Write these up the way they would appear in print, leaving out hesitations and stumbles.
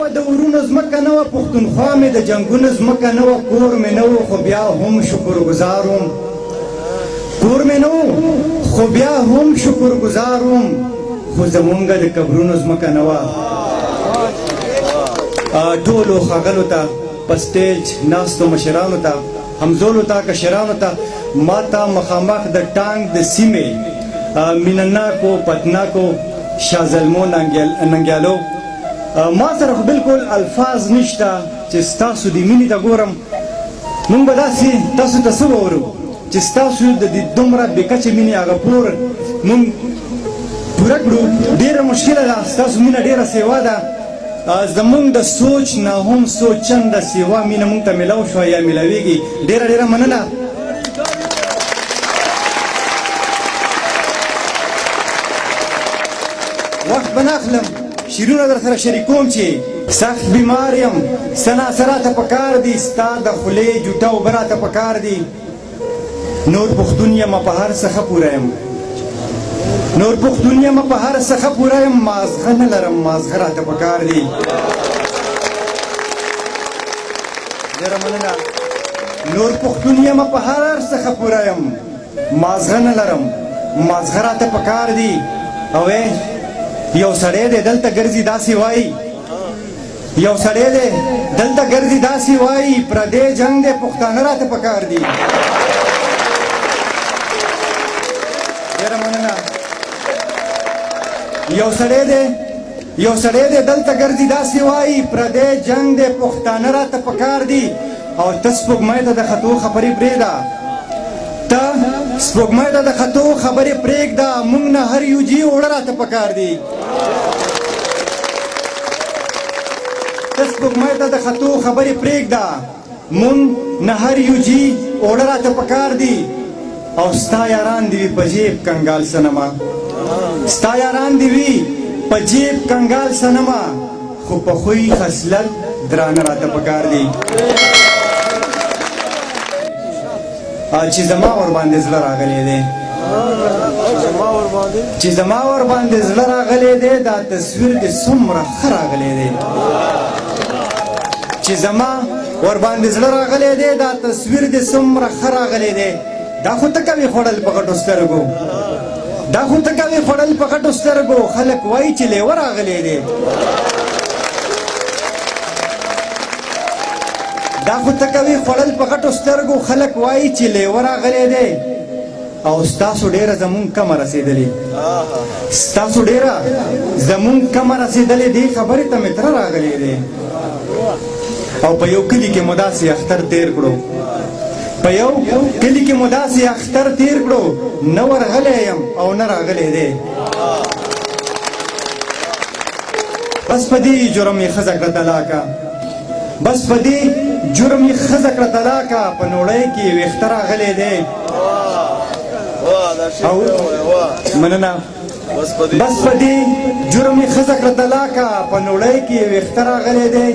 وه د ورونو ځمکه نه وه پښتونخوا مې د جنګونو ځمکه نه وه کور مې نه و خو بیا هم شکرګزار وم کور مې نه و خو بیا هم شکرګزار وم خو زمونږ د قبرونو ځمکه نه وه ټولو ښاغلو ته په سټیج ناستو مشرانو ته همزولو ته کشرانو ته ما ته مخامخ د ټانک د سیمې مینناکو پتناکو شازلمو ننګیالو ما سره خو بالکل الفاظ نشته چې ستاسو د مینې ته ګورم موږ به داسې تاسو ته څه وورو چې ستاسو د دې دومره بې کچې مینې هغه پور موږ پوره کړو ډېره مشکله ده ستاسو مینه ډېره سیوا ده زمونږ د سوچ نه هم سوچنده سیوا مینه موږ ته میلاو شوه یا میلاویږي ډېره ډېره مننه وخت به نه اخلم شیرونه در سره شریکوم چې سخت بیمار یم څه ناڅه راته پکار دي ستا د خولې جوټه اوبه راته پکار دي نور پښتون یم په هر څه ښه پوره یم نور پښتون یم په هر څه ښه پوره یم مازغه نه لرم مازغه راته پکار دي ډېره مننه نور پښتون یم په هر څه ښه پوره یم مازغه نه لرم مازغه راته پکار دي او یو سړی دی دلته ګرځي داسې وایي یو سړی دی دلته ګرځي داسې وایي پردی جنګ دی پښتانه راته پکار دي ډېره مننه یو سړی دی دلته ګرځي داسې وایي پردی جنګ دی پښتانه راته پکار دي او ته سپوږمۍ ته د خطو خبرې پرېږده ته سپوږمۍ ته د خطو خبرې پرېږده موږ نه هر یو جي اوړه راته پکار دي ته سپوږمۍ ته د خطو خبرې پرېږده موږ نه هر یو جي اوړه راته پکار دي او ستا یاران دي وي په جیب کنګال سنمه ستا یاران دي وي په جیب کنګال سنمه خو په خوی خصلت درانه راته پکار دي چې زما ورباندې زړه راغلی دی چې زما ورباندې زړه راغلی دی دا تصویر دې څومره ښه راغلی دی چې زما ورباندې زړه راغلی دی دا تصویر دې څومره ښه راغلی دی دا خو ته کوې خوړل په غټو سترګو دا خو ته کوې خوړل په غټو سترګو خلک وایي چې لیوه راغلی دی دا خو ته کوې خوړل په غټو سترګو خلک وایي چې لیوه راغلی دی او ستاسو ډېره زمونږ کمه رسېدلې ستاسو ډېره زمونږ کمه رسېدلې دې خبرې ته مې تره راغلی دی او په یو کلي کې مو داسې اختر تېر کړو په یو کلي کې مو داسې اختر تېر کړو نه ورغلی یم او نه راغلی دی بس په دې جرم یې ښځه کړه طلاقه بس په دې جرم یې ښځه کړه طلاقه په نوړی کې یې ویښته راغلی دی او مننه بس په دې جرم یې ښځه کړه طلاقه په نوړی کې یې ویښته راغلی دی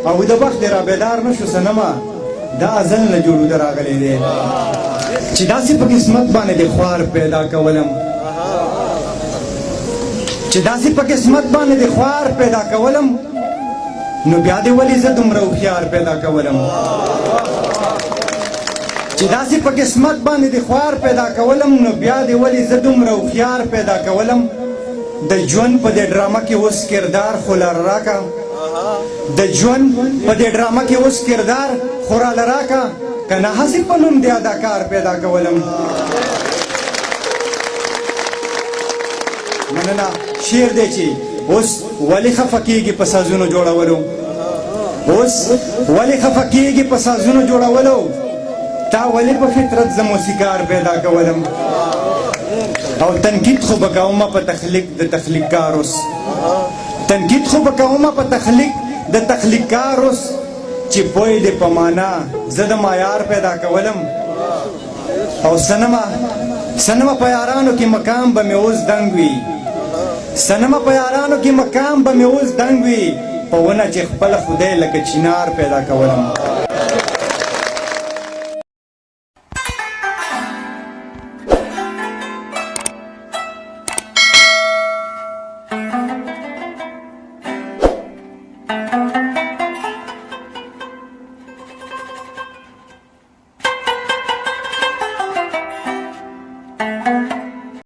او د بخت را بیدار نه شو صنمه دا ازل نه جوړو د راغلی دی چې داسې په قسمت باندې د خوار پیدا کولم چې داسې په قسمت باندې د خوار پیدا کولم نو بیا دې ولې زه دومره هوښیار پیدا کولم چې داسې په قسمت باندې د خوار پیدا کولم نو بیا دې ولې زه دومره هوښیار پیدا کولم د ژوند په دې ډرامه کې اوس کردار خو لار راکه د ژوند په دې ډرامه کې اوس کردار خو راله راکه که نه هسې په نوم دې اداکار پیدا کولم مننه شعر دی چې اوس ولې خفه کېږي په سازونو جوړولو اوس ولې خفه کېږي په سازونو جوړولو تا ولې په فطرت زه موسیقار پیدا کولم او تنقید خو به کومه په تخلیق د تخلیقکار اوس تنقید خو به کومه په تخلیق د تخلیقکار اوس چې پوی دې په معنا زه د معیار پیدا کولم او سنمه په یارانو کې مقام به مې اوس دنګ وي سنمه په یارانو کې مقام به مې اوس دنګ وي په ونه چې خپله خدای لکه چینار پیدا کولم